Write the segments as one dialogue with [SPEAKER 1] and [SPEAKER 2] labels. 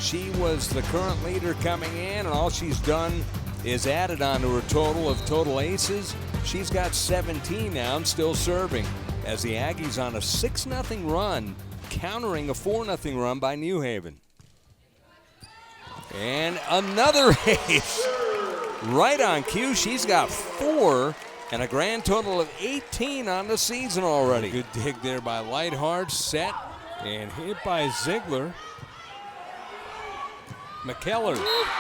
[SPEAKER 1] She was the current leader coming in, and all she's done is added on to her total of total aces. She's got 17 now and still serving as the Aggies on a 6-0 run, countering a 4-0 run by New Haven. And another ace right on cue. She's got 4 and a grand total of 18 on the season already.
[SPEAKER 2] Good dig there by Lightheart, set and hit by Ziegler. McKellar,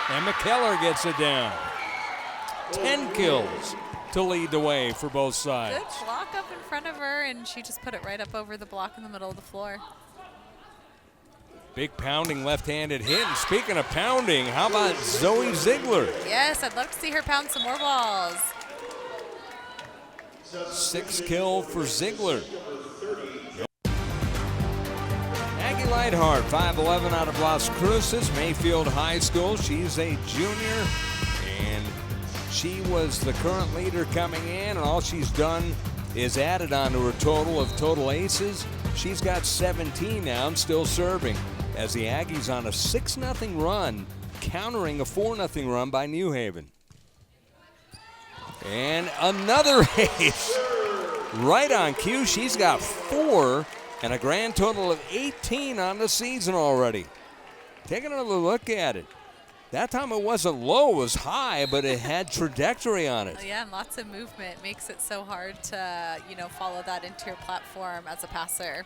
[SPEAKER 2] and McKellar gets it down. 10 kills to lead the way for both sides.
[SPEAKER 3] Good block up in front of her, and she just put it right up over the block in the middle of the floor.
[SPEAKER 1] Big pounding left-handed hit. And speaking of pounding, how about Zoe Ziegler?
[SPEAKER 3] Yes, I'd love to see her pound some more balls.
[SPEAKER 1] 6 kill for Ziegler. Aggie Lightheart, 5'11" out of Las Cruces, Mayfield High School. She's a junior, and she was the current leader coming in, and all she's done is added on to her total of total aces. She's got 17 now and still serving as the Aggies on a 6-0 run, countering a 4-0 run by New Haven. And another ace right on cue. She's got 4 and a grand total of 18 on the season already. Take another look at it. That time it wasn't low, it was high, but it had trajectory on it.
[SPEAKER 3] Yeah, and lots of movement makes it so hard to, follow that into your platform as a passer.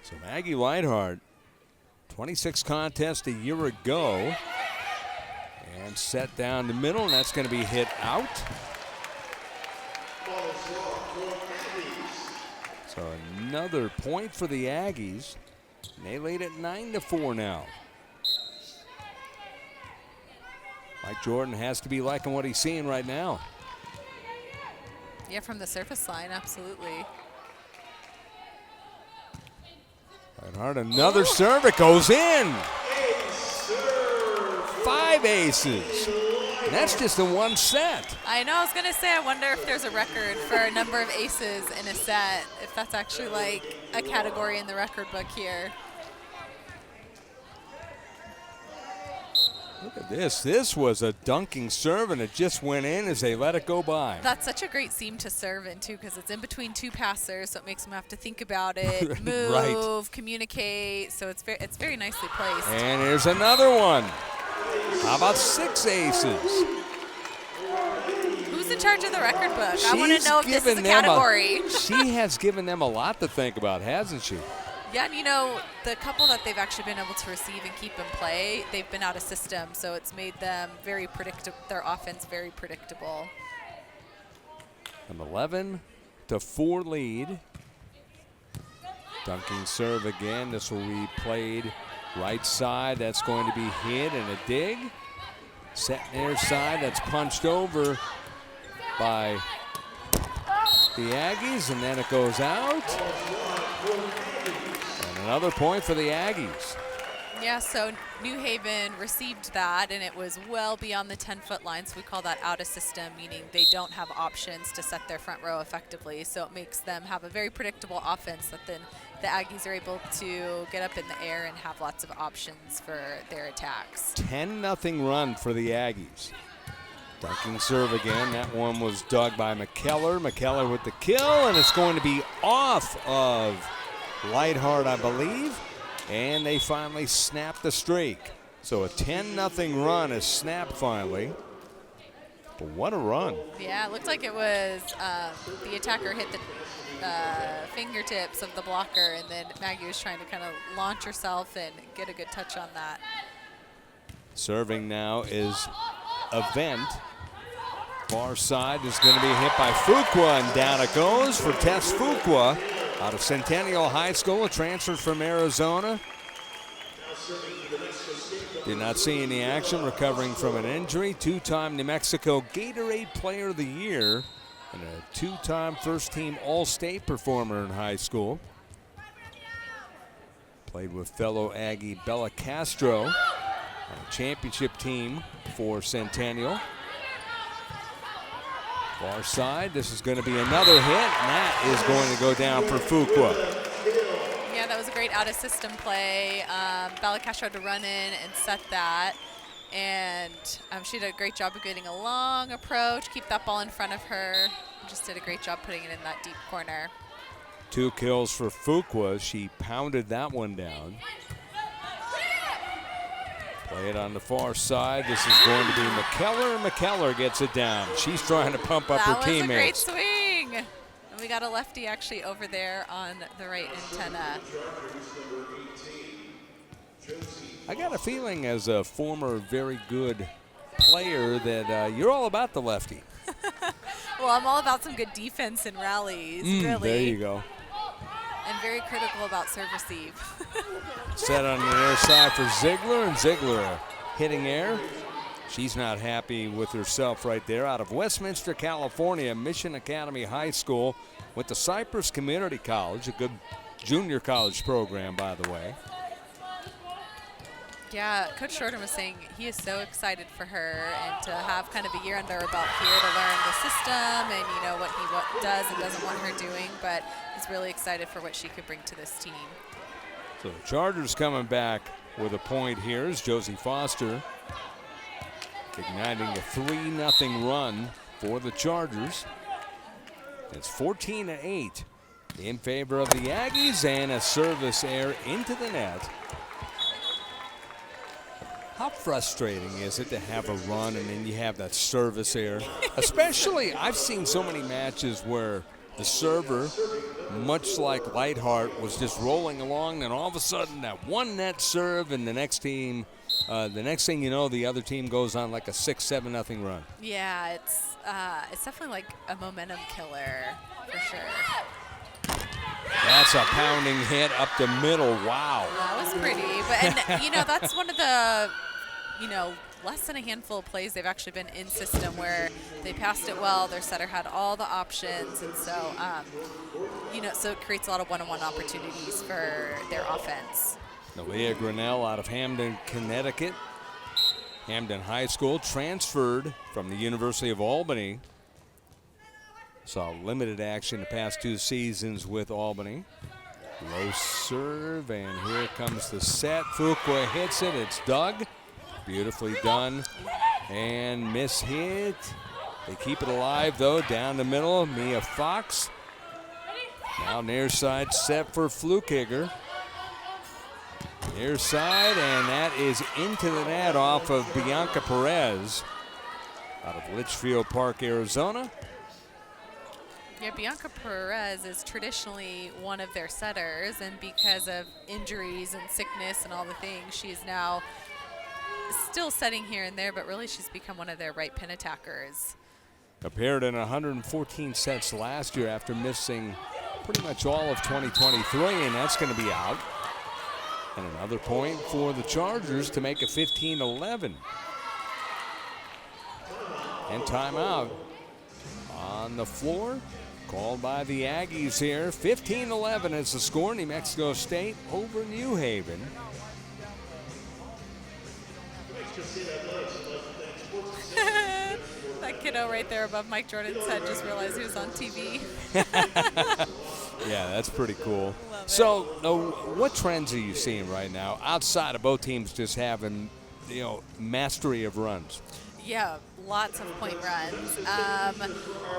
[SPEAKER 1] So Maggie Lightheart, 26 contests a year ago, and set down the middle, and that's going to be hit out. So another point for the Aggies. And they lead at 9-4 now. Mike Jordan has to be liking what he's seeing right now.
[SPEAKER 3] Yeah, from the surface line, absolutely.
[SPEAKER 1] Lightheart, another serve, it goes in. 5 aces. And that's just in one set.
[SPEAKER 3] I know, I was gonna say, I wonder if there's a record for a number of aces in a set, if that's actually like a category in the record book here.
[SPEAKER 1] Look at this. This was a dunking serve, and it just went in as they let it go by.
[SPEAKER 3] That's such a great seam to serve in, too, because it's in between 2 passers, so it makes them have to think about it, move,
[SPEAKER 1] right.
[SPEAKER 3] Communicate. So it's very nicely placed.
[SPEAKER 1] And here's another one. How about 6 aces?
[SPEAKER 3] Who's in charge of the record book? I want to know if this is a category.
[SPEAKER 1] She has given them a lot to think about, hasn't she?
[SPEAKER 3] Yeah, and the couple that they've actually been able to receive and keep in play, they've been out of system, so it's made them very predictable, their offense very predictable.
[SPEAKER 1] An 11-4 lead. Dunking serve again. This will be played right side. That's going to be hit and a dig. Set near side. That's punched over by the Aggies, and then it goes out. Another point for the Aggies.
[SPEAKER 3] Yeah, so New Haven received that, and it was well beyond the 10-foot line, so we call that out of system, meaning they don't have options to set their front row effectively. So it makes them have a very predictable offense that then the Aggies are able to get up in the air and have lots of options for their attacks.
[SPEAKER 1] 10-0 run for the Aggies. Dunking serve again. That one was dug by McKellar. McKellar with the kill, and it's going to be off of Lightheart, I believe, and they finally snapped the streak. So a 10-0 run is snapped finally. But what a run.
[SPEAKER 3] Yeah, it looked like it was the attacker hit the fingertips of the blocker, and then Maggie was trying to kind of launch herself and get a good touch on that.
[SPEAKER 1] Serving now is Event. Far side is going to be hit by Fuqua, and down it goes for Tess Fuqua. Out of Centennial High School, a transfer from Arizona. Did not see any action, recovering from an injury. 2-time New Mexico Gatorade Player of the Year and a 2-time first-team All-State performer in high school. Played with fellow Aggie Bella Castro on a championship team for Centennial. Far side, this is going to be another hit, and that is going to go down for Fuqua.
[SPEAKER 3] Yeah, that was a great out-of-system play. Balakasha had to run in and set that. And she did a great job of getting a long approach, keep that ball in front of her. Just did a great job putting it in that deep corner.
[SPEAKER 1] 2 kills for Fuqua. She pounded that one down. Play it on the far side. This is going to be McKellar. McKellar gets it down. She's trying to pump up her teammates.
[SPEAKER 3] That was a great swing. And we got a lefty actually over there on the right antenna.
[SPEAKER 1] I got a feeling as a former very good player that you're all about the lefty.
[SPEAKER 3] Well, I'm all about some good defense and rallies, really.
[SPEAKER 1] There you go.
[SPEAKER 3] And very critical about serve receive.
[SPEAKER 1] Set on the air side for Ziegler, and Ziegler hitting air. She's not happy with herself right there. Out of Westminster, California, Mission Academy High School, went to Cypress Community College, a good junior college program, by the way.
[SPEAKER 3] Yeah, Coach Shorten was saying he is so excited for her and to have kind of a year under her belt here to learn the system and, you know, what he does and doesn't want her doing, but he's really excited for what she could bring to this team.
[SPEAKER 1] So the Chargers coming back with a point here is Josie Foster igniting a 3-0 run for the Chargers. It's 14-8 in favor of the Aggies, and a service error into the net. How frustrating is it to have a run and then you have that service error? Especially, I've seen so many matches where the server, much like Lightheart, was just rolling along, and all of a sudden that one net serve, and the next team, the next thing you know, the other team goes on like a 6-7-0 run.
[SPEAKER 3] Yeah, it's definitely like a momentum killer for sure.
[SPEAKER 1] That's a pounding hit up the middle. Wow.
[SPEAKER 3] That was pretty. But, and, you know, that's one of the, you know, less than a handful of plays they've actually been in system where they passed it well, their setter had all the options, and so, you know, so it creates a lot of one-on-one opportunities for their offense.
[SPEAKER 1] Leah Grinnell out of Hamden, Connecticut. Hamden High School, transferred from the University of Albany. Saw limited action the past 2 seasons with Albany. Low serve, and here comes the set. Fuqua hits it. It's dug. Beautifully done. And miss hit. They keep it alive, though, down the middle. Mia Fox. Now near side set for Flukiger. Near side, and that is into the net off of Bianca Perez out of Litchfield Park, Arizona.
[SPEAKER 3] Yeah, Bianca Perez is traditionally one of their setters, and because of injuries and sickness and all the things, she is now still setting here and there, but really she's become one of their right pin attackers.
[SPEAKER 1] Appeared in 114 sets last year after missing pretty much all of 2023, and that's going to be out. And another point for the Chargers to make it 15-11. And timeout on the floor. Called by the Aggies here. 15-11 is the score. New Mexico State over New Haven.
[SPEAKER 3] That kiddo right there above Mike Jordan's head just realized he was on TV.
[SPEAKER 1] Yeah, that's pretty cool. So, what trends are you seeing right now outside of both teams just having, you know, mastery of runs?
[SPEAKER 3] Yeah, lots of point runs.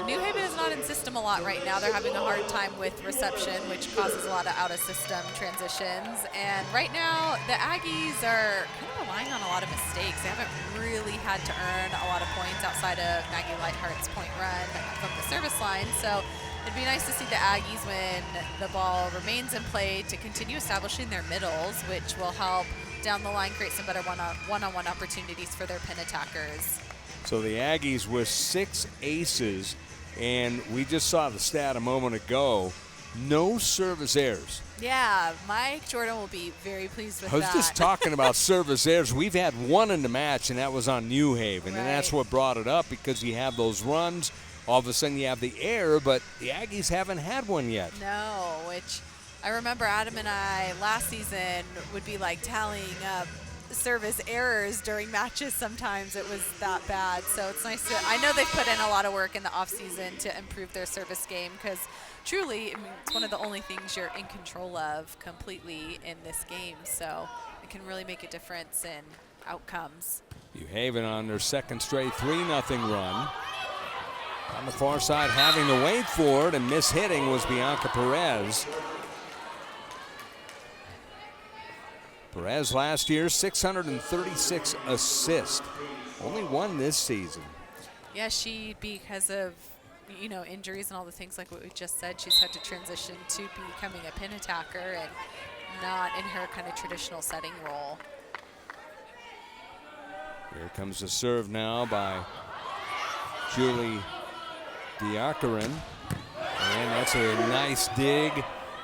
[SPEAKER 3] New Haven is not in system a lot right now. They're having a hard time with reception, which causes a lot of out-of-system transitions. And right now, the Aggies are kind of relying on a lot of mistakes. They haven't really had to earn a lot of points outside of Maggie Lightheart's point run from the service line. So it'd be nice to see the Aggies, when the ball remains in play, to continue establishing their middles, which will help down the line create some better one-on-one opportunities for their pin attackers.
[SPEAKER 1] So the Aggies with 6 aces, and we just saw the stat a moment ago, no service errors.
[SPEAKER 3] Yeah, Mike Jordan will be very pleased with that.
[SPEAKER 1] I was just talking about service errors. We've had one in the match, and that was on New Haven, and that's what brought it up, because you have those runs. All of a sudden you have the error, but the Aggies haven't had one yet.
[SPEAKER 3] No, which I remember Adam and I last season would be like tallying up service errors during matches. Sometimes it was that bad. So it's nice to, I know they've put in a lot of work in the off season to improve their service game, because truly, I mean, it's one of the only things you're in control of completely in this game. So it can really make a difference in outcomes.
[SPEAKER 1] New Haven on their second straight 3-0 run. On the far side, having to wait for it and miss-hitting was Bianca Perez. Perez last year, 636 assists. Only one this season.
[SPEAKER 3] Yeah, she, because of, you know, injuries and all the things like what we just said, she's had to transition to becoming a pin attacker and not in her kind of traditional setting role.
[SPEAKER 1] Here comes the serve now by Julie Diakarin. And that's a nice dig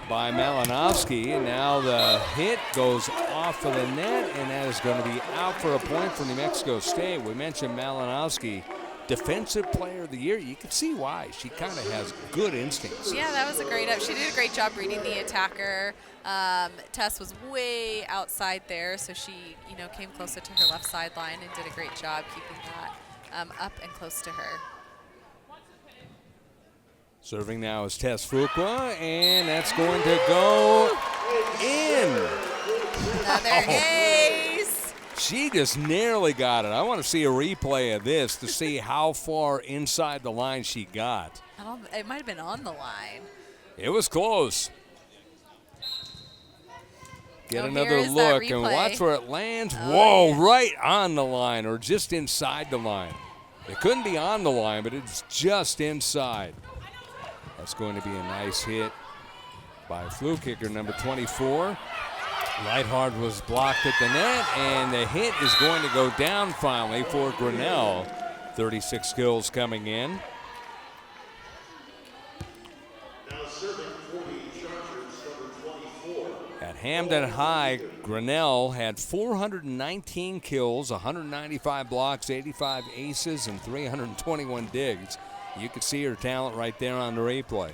[SPEAKER 1] by Malinowski. And now the hit goes off of the net, and that is going to be out for a point for New Mexico State. We mentioned Malinowski, Defensive Player of the Year. You can see why. She kind of has good instincts.
[SPEAKER 3] Yeah, that was a great up. She did a great job reading the attacker. Tess was way outside there, so she, you know, came closer to her left sideline and did a great job keeping that up and close to her.
[SPEAKER 1] Serving now is Tess Fuqua, and that's going to go in.
[SPEAKER 3] Another ace.
[SPEAKER 1] She just nearly got it. I want to see a replay of this to see how far inside the line she got.
[SPEAKER 3] It might have been on the line.
[SPEAKER 1] It was close. Get
[SPEAKER 3] Oh,
[SPEAKER 1] another
[SPEAKER 3] here is that
[SPEAKER 1] look and
[SPEAKER 3] replay.
[SPEAKER 1] watch where it lands.
[SPEAKER 3] Oh,
[SPEAKER 1] Whoa,
[SPEAKER 3] yeah.
[SPEAKER 1] right on the line or just inside the line. It couldn't be on the line, but it's just inside. That's going to be a nice hit by flu kicker number 24. Lightheart was blocked at the net, and the hit is going to go down finally for Grinnell. 36 kills coming in. At Hamden High, Grinnell had 419 kills, 195 blocks, 85 aces, and 321 digs. You can see her talent right there on the replay.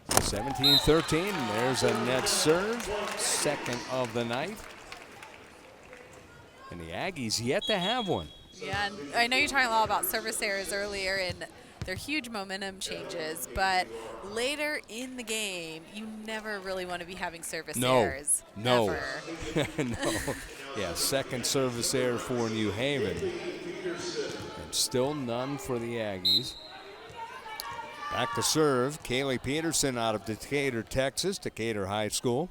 [SPEAKER 1] 17-13, there's a net serve, second of the night. And the Aggies yet to have one.
[SPEAKER 3] Yeah, and I know you're talking a lot about service errors earlier and they're huge momentum changes, but later in the game, you never really want to be having service errors.
[SPEAKER 1] No.
[SPEAKER 3] Ever.
[SPEAKER 1] No. Yeah, second service error for New Haven. And still none for the Aggies. Back to serve, Kaylee Peterson out of Decatur, Texas, Decatur High School.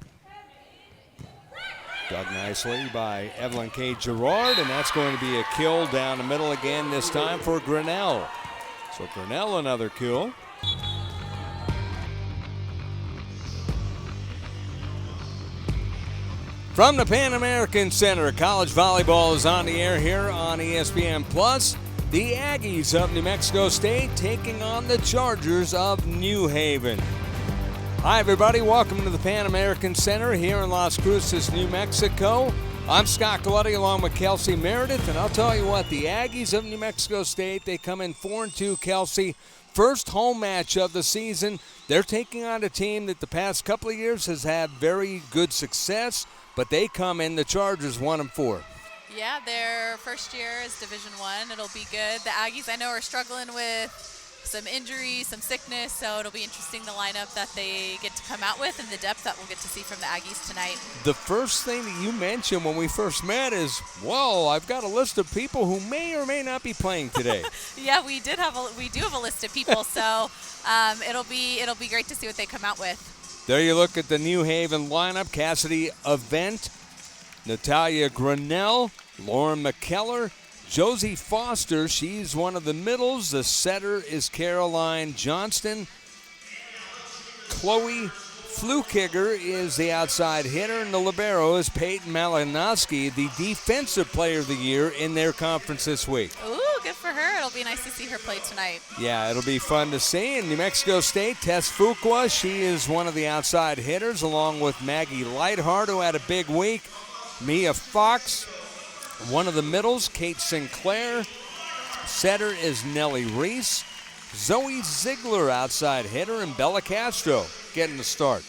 [SPEAKER 1] Dug nicely by Evelyn K. Gerard, and that's going to be a kill down the middle again, this time for Grinnell. So Grinnell another kill. From the Pan American Center, college volleyball is on the air here on ESPN+. The Aggies of New Mexico State taking on the Chargers of New Haven. Hi, everybody. Welcome to the Pan American Center here in Las Cruces, New Mexico. I'm Scott Galetti along with Kelsey Meredith, and I'll tell you what, the Aggies of New Mexico State, they come in 4-2, Kelsey. First home match of the season. They're taking on a team that the past couple of years has had very good success, but they come in, the Chargers, 1-4.
[SPEAKER 3] Yeah, their first year is Division I. It'll be good. The Aggies, I know, are struggling with some injuries, some sickness, so it'll be interesting the lineup that they get to come out with and the depth that we'll get to see from the Aggies tonight.
[SPEAKER 1] The first thing that you mentioned when we first met is, whoa, I've got a list of people who may or may not be playing today.
[SPEAKER 3] Yeah, we do have a list of people, so it'll be great to see what they come out with.
[SPEAKER 1] There you look at the New Haven lineup. Cassidy Avent, Natalia Grinnell, Lauren McKellar, Josie Foster, she's one of the middles. The setter is Caroline Johnston. Chloe Flukiger is the outside hitter, and the libero is Peyton Malinowski, the Defensive Player of the Year in their conference this week.
[SPEAKER 3] Ooh, good for her. It'll be nice to see her play tonight.
[SPEAKER 1] Yeah, it'll be fun to see. In New Mexico State, Tess Fuqua, she is one of the outside hitters, along with Maggie Lightheart, who had a big week. Mia Fox, one of the middles, Kate Sinclair. Setter is Nellie Reese. Zoe Ziegler, outside hitter, and Bella Castro getting the start.